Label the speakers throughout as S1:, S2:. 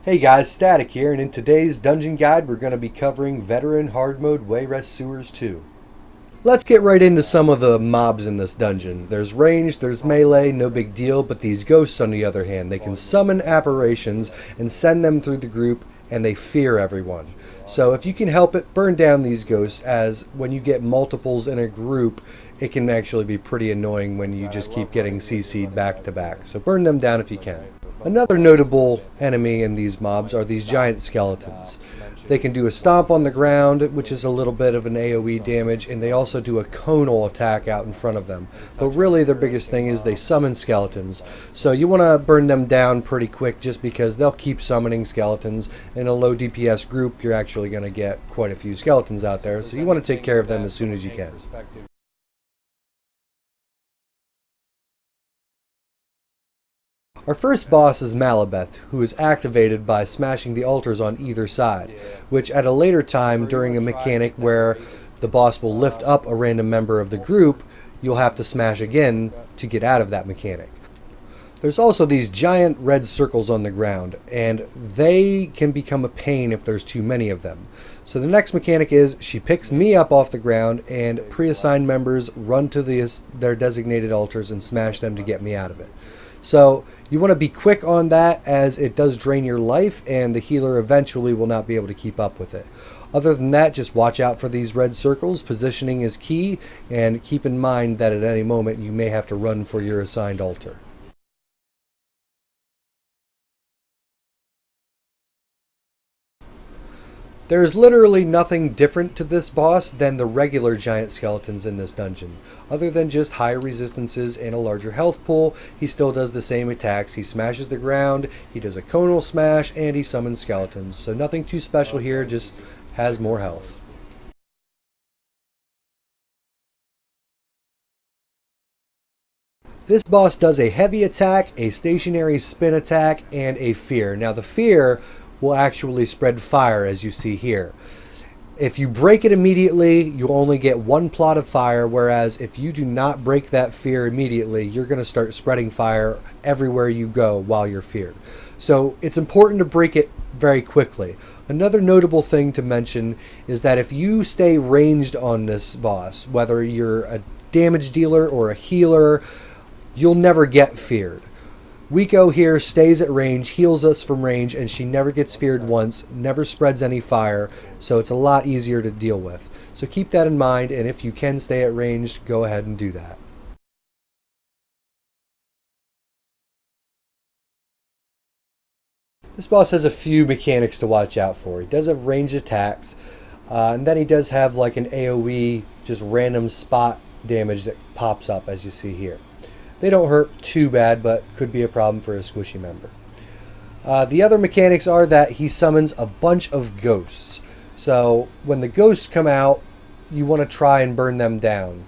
S1: Hey guys, Static here, and in today's dungeon guide we're going to be covering Veteran Hard Mode Wayrest Sewers 2. Let's get right into some of the mobs in this dungeon. There's range, there's melee, no big deal, but these ghosts on the other hand, they can summon apparitions and send them through the group, and they fear everyone. So if you can help it, burn down these ghosts, as when you get multiples in a group, it can actually be pretty annoying when you just keep getting CC'd back to back. So burn them down if you can. Another notable enemy in these mobs are these giant skeletons. They can do a stomp on the ground, which is a little bit of an AoE damage, and they also do a conal attack out in front of them. But really their biggest thing is they summon skeletons. So you want to burn them down pretty quick just because they'll keep summoning skeletons. In a low DPS group, you're actually going to get quite a few skeletons out there, so you want to take care of them as soon as you can. Our first boss is Malubeth, who is activated by smashing the altars on either side, which at a later time during a mechanic where the boss will lift up a random member of the group, you'll have to smash again to get out of that mechanic. There's also these giant red circles on the ground, and they can become a pain if there's too many of them. So the next mechanic is she picks me up off the ground, and pre-assigned members run to their designated altars and smash them to get me out of it. So you want to be quick on that, as it does drain your life and the healer eventually will not be able to keep up with it. Other than that, just watch out for these red circles. Positioning is key, and keep in mind that at any moment you may have to run for your assigned altar. There is literally nothing different to this boss than the regular giant skeletons in this dungeon. Other than just higher resistances and a larger health pool, he still does the same attacks. He smashes the ground, he does a conal smash, and he summons skeletons. So nothing too special here, just has more health. This boss does a heavy attack, a stationary spin attack, and a fear. Now the fear will actually spread fire, as you see here. If you break it immediately, you'll only get one plot of fire, whereas if you do not break that fear immediately, you're going to start spreading fire everywhere you go while you're feared. So it's important to break it very quickly. Another notable thing to mention is that if you stay ranged on this boss, whether you're a damage dealer or a healer, you'll never get feared. Wiko here stays at range, heals us from range, and she never gets feared once, never spreads any fire, so it's a lot easier to deal with. So keep that in mind, and if you can stay at range, go ahead and do that. This boss has a few mechanics to watch out for. He does have ranged attacks, and then he does have like an AoE, just random spot damage that pops up, as you see here. They don't hurt too bad, but could be a problem for a squishy member. The other mechanics are that he summons a bunch of ghosts. So when the ghosts come out, you want to try and burn them down.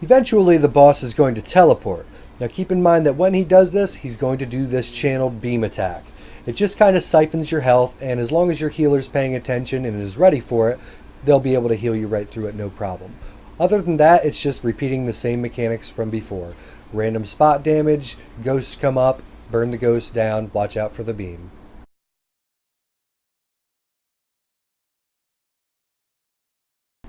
S1: Eventually the boss is going to teleport. Now keep in mind that when he does this, he's going to do this channeled beam attack. It just kind of siphons your health, and as long as your healer's paying attention and is ready for it, they'll be able to heal you right through it, no problem. Other than that, it's just repeating the same mechanics from before. Random spot damage, ghosts come up, burn the ghosts down, watch out for the beam.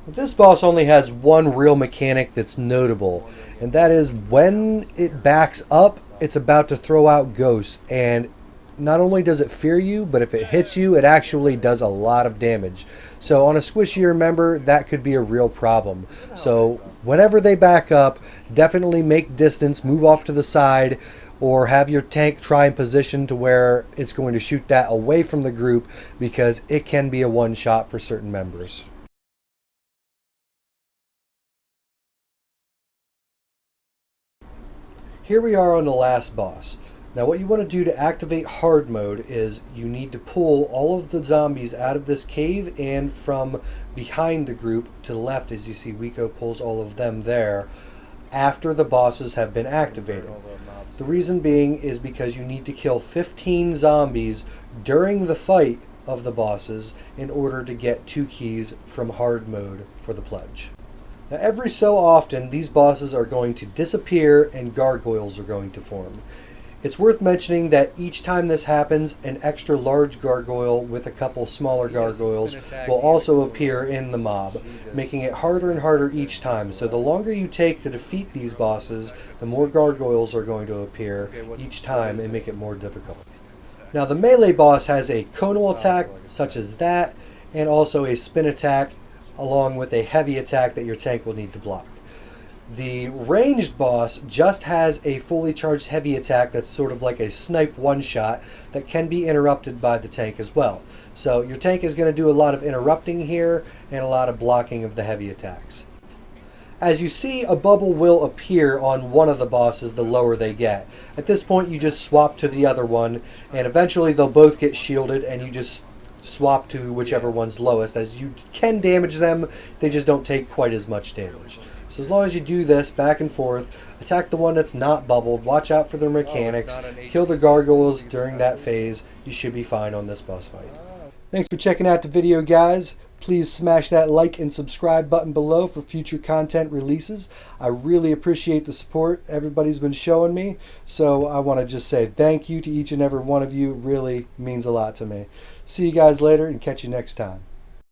S1: This boss only has one real mechanic that's notable, and that is when it backs up, it's about to throw out ghosts, and not only does it fear you, but if it hits you, it actually does a lot of damage. So on a squishier member, that could be a real problem. So whenever they back up, definitely make distance, move off to the side, or have your tank try and position to where it's going to shoot that away from the group, because it can be a one-shot for certain members. Here we are on the last boss. Now what you want to do to activate hard mode is you need to pull all of the zombies out of this cave and from behind the group to the left, as you see Wiko pulls all of them there, after the bosses have been activated. The reason being is because you need to kill 15 zombies during the fight of the bosses in order to get 2 keys from hard mode for the pledge. Now every so often these bosses are going to disappear and gargoyles are going to form. It's worth mentioning that each time this happens, an extra large gargoyle with a couple smaller gargoyles will also appear in the mob, making it harder and harder each time. So the longer you take to defeat these bosses, the more gargoyles are going to appear each time and make it more difficult. Now the melee boss has a conal attack such as that, and also a spin attack along with a heavy attack that your tank will need to block. The ranged boss just has a fully charged heavy attack that's sort of like a snipe one-shot that can be interrupted by the tank as well. So your tank is going to do a lot of interrupting here and a lot of blocking of the heavy attacks. As you see, a bubble will appear on one of the bosses the lower they get. At this point you just swap to the other one, and eventually they'll both get shielded and you just swap to whichever one's lowest, as you can damage them, they just don't take quite as much damage. So as long as you do this back and forth, attack the one that's not bubbled, watch out for their mechanics, kill the gargoyles during that phase, you should be fine on this boss fight. Thanks for checking out the video, guys. Please smash that like and subscribe button below for future content releases. I really appreciate the support everybody's been showing me. So I want to just say thank you to each and every one of you. It really means a lot to me. See you guys later and catch you next time.